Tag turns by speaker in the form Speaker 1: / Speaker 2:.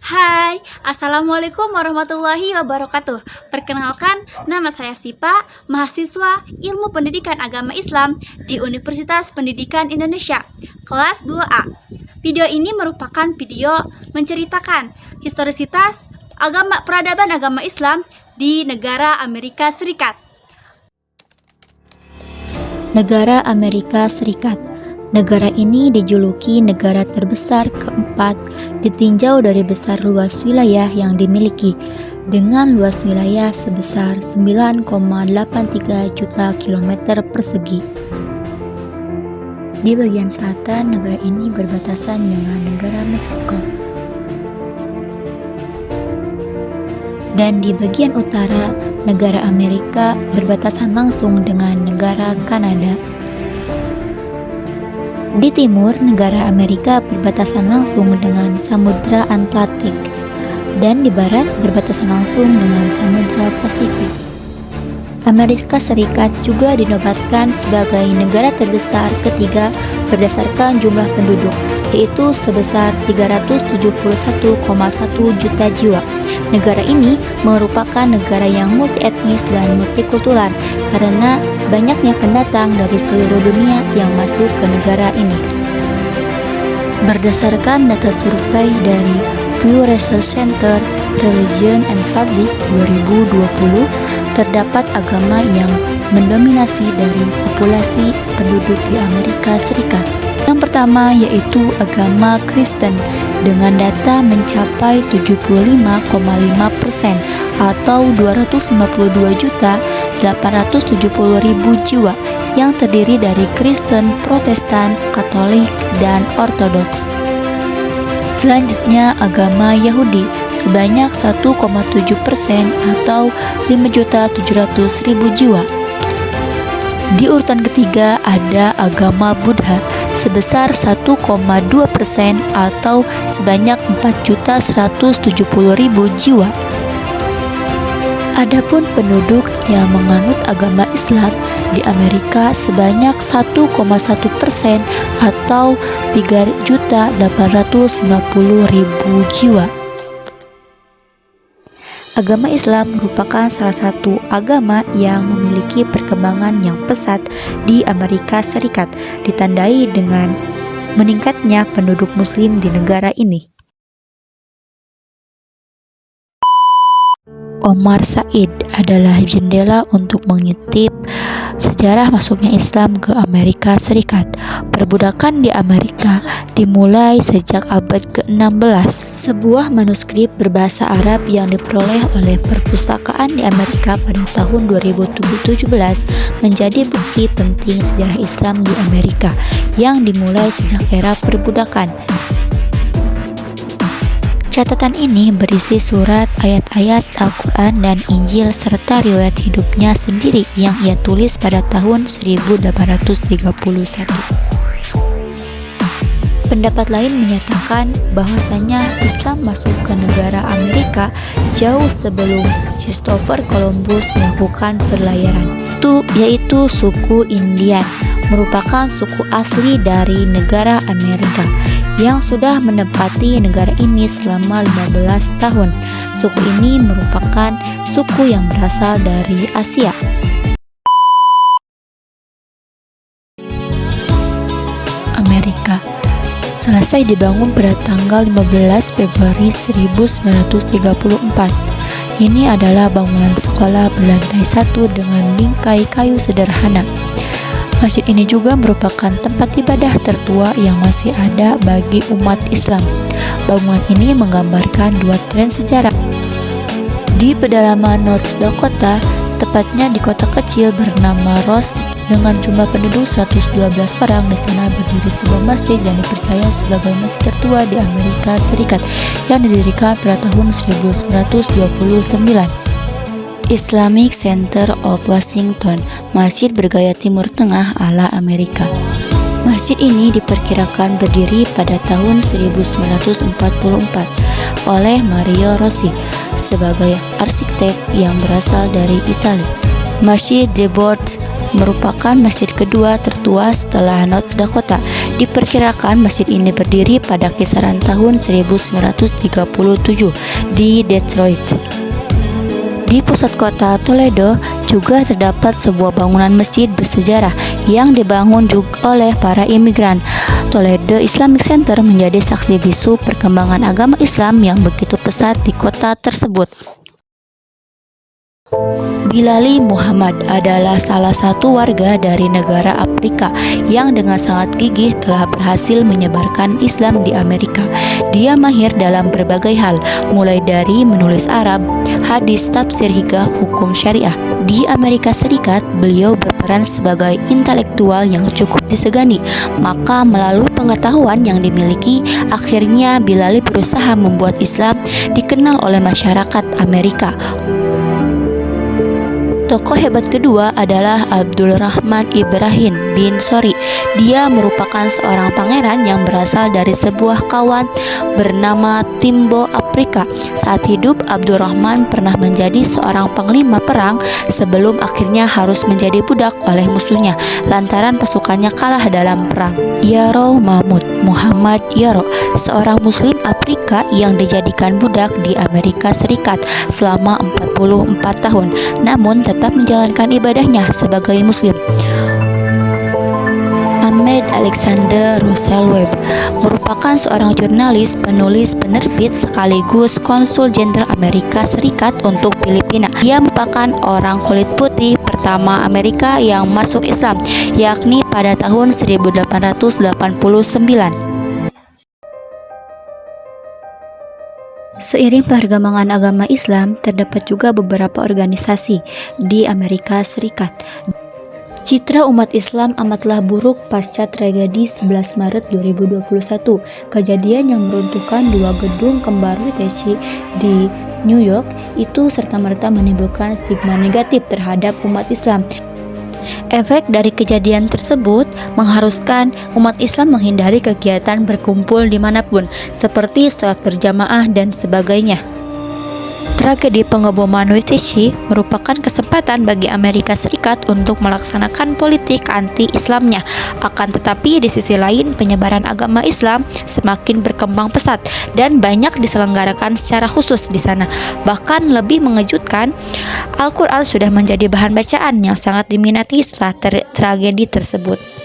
Speaker 1: Hai, Assalamualaikum warahmatullahi wabarakatuh. Perkenalkan, nama saya Sipa, mahasiswa Ilmu Pendidikan Agama Islam di Universitas Pendidikan Indonesia, kelas 2A. Video ini merupakan video menceritakan historisitas peradaban agama Islam di negara Amerika Serikat.
Speaker 2: Negara Amerika Serikat. Negara ini dijuluki negara terbesar keempat ditinjau dari besar luas wilayah yang dimiliki, dengan luas wilayah sebesar 9,83 juta kilometer persegi. Di bagian selatan, negara ini berbatasan dengan negara Meksiko. Dan di bagian utara, negara Amerika berbatasan langsung dengan negara Kanada. Di timur, negara Amerika berbatasan langsung dengan Samudra Atlantik, dan di barat berbatasan langsung dengan Samudra Pasifik. Amerika Serikat juga dinobatkan sebagai negara terbesar ketiga berdasarkan jumlah penduduk, yaitu sebesar 371,1 juta jiwa. Negara ini merupakan negara yang multietnis dan multikultural karena banyaknya pendatang dari seluruh dunia yang masuk ke negara ini. Berdasarkan data survei dari Pew Research Center Religion and Public 2020, terdapat agama yang mendominasi dari populasi penduduk di Amerika Serikat. Yang pertama yaitu agama Kristen dengan data mencapai 75,5% atau 252.870.000 jiwa yang terdiri dari Kristen, Protestan, Katolik, dan Ortodoks. Selanjutnya agama Yahudi sebanyak 1,7% atau 5.700.000 jiwa. Di urutan ketiga ada agama Buddha sebesar 1,2% atau sebanyak 4.170.000 jiwa. Adapun penduduk yang menganut agama Islam di Amerika sebanyak 1,1% atau 3.850.000 jiwa. Agama Islam merupakan salah satu agama yang memiliki perkembangan yang pesat di Amerika Serikat, ditandai dengan meningkatnya penduduk Muslim di negara ini. Omar Said adalah jendela untuk mengintip sejarah masuknya Islam ke Amerika Serikat. Perbudakan di Amerika dimulai sejak abad ke-16. Sebuah manuskrip berbahasa Arab yang diperoleh oleh perpustakaan di Amerika pada tahun 2017 menjadi bukti penting sejarah Islam di Amerika yang dimulai sejak era perbudakan. Catatan ini berisi surat, ayat-ayat Al-Quran dan Injil serta riwayat hidupnya sendiri yang ia tulis pada tahun 1831. Pendapat lain menyatakan bahwasanya Islam masuk ke negara Amerika jauh sebelum Christopher Columbus melakukan perlayaran, yaitu suku Indian, merupakan suku asli dari negara Amerika yang sudah menempati negara ini selama 15 tahun. Suku ini merupakan suku yang berasal dari Asia. Amerika selesai dibangun pada tanggal 15 Februari 1934. Ini adalah bangunan sekolah berlantai 1 dengan bingkai kayu sederhana. Masjid ini juga merupakan tempat ibadah tertua yang masih ada bagi umat Islam. Bangunan ini menggambarkan dua tren sejarah. Di pedalaman North Dakota, tepatnya di kota kecil bernama Ross dengan jumlah penduduk 112 orang, di sana berdiri sebuah masjid yang dipercaya sebagai masjid tertua di Amerika Serikat yang didirikan pada tahun 1929. Islamic Center of Washington, masjid bergaya Timur Tengah ala Amerika. Masjid ini diperkirakan berdiri pada tahun 1944 oleh Mario Rossi sebagai arsitek yang berasal dari Italia. Masjid The Board merupakan masjid kedua tertua setelah North Dakota. Diperkirakan masjid ini berdiri pada kisaran tahun 1937 di Detroit. Di pusat kota Toledo juga terdapat sebuah bangunan masjid bersejarah yang dibangun juga oleh para imigran. Toledo Islamic Center menjadi saksi bisu perkembangan agama Islam yang begitu pesat di kota tersebut. Bilali Muhammad adalah salah satu warga dari negara Afrika yang dengan sangat gigih telah berhasil menyebarkan Islam di Amerika. Dia mahir dalam berbagai hal, mulai dari menulis Arab, hadis, tafsir hingga hukum syariah. Di Amerika Serikat, beliau berperan sebagai intelektual yang cukup disegani. Maka melalui pengetahuan yang dimiliki, akhirnya Bilali berusaha membuat Islam dikenal oleh masyarakat Amerika. Tokoh hebat kedua adalah Abdul Rahman Ibrahim bin Sori. Dia merupakan seorang pangeran yang berasal dari sebuah kawan bernama Timbo Afrika. Saat hidup, Abdul Rahman pernah menjadi seorang panglima perang sebelum akhirnya harus menjadi budak oleh musuhnya lantaran pasukannya kalah dalam perang. Yaro Mahmud Muhammad Yaro, seorang muslim Afrika yang dijadikan budak di Amerika Serikat selama 44 tahun, namun tetap menjalankan ibadahnya sebagai muslim. Ahmed Alexander Russel Webb merupakan seorang jurnalis, penulis, penerbit sekaligus konsul jenderal Amerika Serikat untuk Filipina. Dia merupakan orang kulit putih pertama Amerika yang masuk Islam, yakni pada tahun 1889. Seiring perkembangan agama Islam, terdapat juga beberapa organisasi di Amerika Serikat. Citra umat Islam amatlah buruk pasca tragedi 11 Maret 2021. Kejadian yang meruntuhkan dua gedung kembar WTC di New York itu serta-merta menimbulkan stigma negatif terhadap umat Islam. Efek dari kejadian tersebut mengharuskan umat Islam menghindari kegiatan berkumpul dimanapun, seperti sholat berjamaah dan sebagainya. Tragedi pengeboman WTC merupakan kesempatan bagi Amerika Serikat untuk melaksanakan politik anti-Islamnya. Akan tetapi di sisi lain, penyebaran agama Islam semakin berkembang pesat dan banyak diselenggarakan secara khusus di sana. Bahkan lebih mengejutkan, Al-Quran sudah menjadi bahan bacaan yang sangat diminati setelah tragedi tersebut.